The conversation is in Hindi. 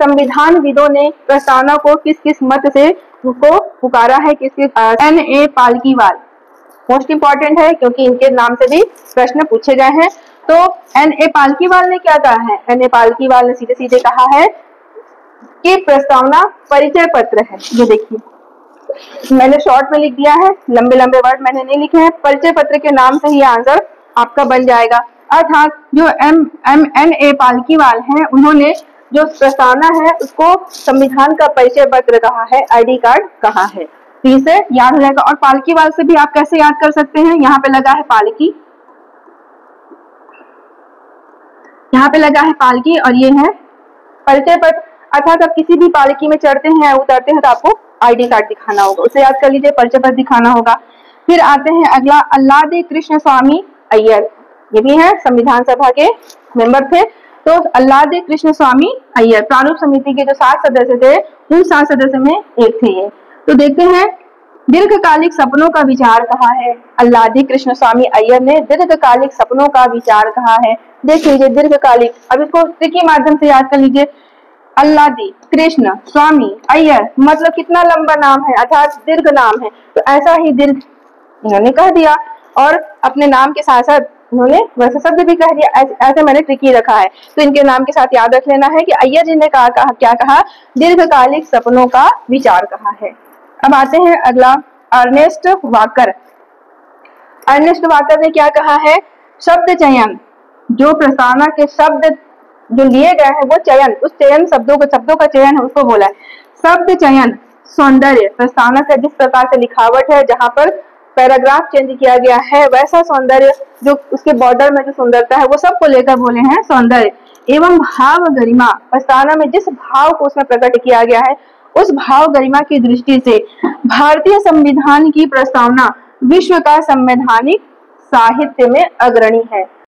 संविधानविदों ने प्रस्तावना को किस किस मत से उनको पुकारा है, N.A. पालकीवाल मोस्ट इंपॉर्टेंट है क्योंकि इनके नाम से भी प्रश्न पूछे गए हैं। तो N.A. पालकीवाल ने क्या कहा है? N.A. पालकीवाल ने सीधे सीधे कहा है कि प्रस्तावना परिचय पत्र है। ये देखिए मैंने शॉर्ट में लिख दिया है, लंबे लंबे वर्ड मैंने नहीं लिखे हैं। परिचय पत्र के नाम से ही आंसर आपका बन जाएगा। अर्थात जो N.A. पालकीवाल हैं उन्होंने जो प्रस्तावना है उसको संविधान का परिचय पत्र कहा है, ID कार्ड कहा है। तो इसे याद हो जाएगा। और पालकीवाल से भी आप कैसे याद कर सकते हैं? यहाँ पे लगा है पालकी, यहाँ पे लगा है पालकी और ये है परिचय पत्र। अर्थात आप किसी भी पालकी में चढ़ते हैं या उतरते हैं तो आपको ID कार्ड दिखाना होगा, उसे याद कर लीजिए, परिचय पत्र दिखाना होगा। फिर आते हैं अगला, अल्लादी कृष्ण स्वामी अय्यर, ये भी है संविधान सभा के मेंबर थे। तो अल्लादी कृष्ण स्वामी अय्यर प्रारूप समिति के जो 7 सदस्य थे उन 7 सदस्य में एक थे ये। तो देखते हैं दीर्घकालिक सपनों का विचार कहा है। अल्लादी कृष्ण स्वामी अय्यर ने दीर्घकालिक सपनों का विचार कहा है। देख लीजिए दीर्घकालिक, अब इसको ट्रिकी माध्यम से याद कर लीजिए। अल्लादी कृष्ण स्वामी अय्यर मतलब कितना लंबा नाम है, अर्थात दीर्घ नाम है, तो ऐसा ही दीर्घ इन्होंने कह दिया और अपने नाम के साथ साथ उन्होंने वैसे शब्द भी कह दिया। ऐसे मैंने ट्रिकी रखा है, तो इनके नाम के साथ याद रख लेना है कि अय्यर जी ने क्या कहा? दीर्घकालिक सपनों का विचार कहा है। अब आते हैं अगला, अर्नेस्ट वाकर। अर्नेस्ट वाकर ने क्या कहा है? शब्द चयन, जो प्रस्तावना के शब्द जो लिए गए हैं वो चयन, उस चयन शब्दों का चयन है उसको बोला है शब्द चयन। सौंदर्य, प्रस्तावना का जिस प्रकार से लिखावट है, जहां पर पैराग्राफ चेंज किया गया है वैसा सौंदर्य, जो उसके बॉर्डर में जो सुंदरता है वो सबको लेकर बोले हैं सौंदर्य। एवं भाव गरिमा, प्रस्तावना में जिस भाव को उसमें प्रकट किया गया है उस भाव गरिमा की दृष्टि से भारतीय संविधान की प्रस्तावना विश्व का संवैधानिक साहित्य में अग्रणी है।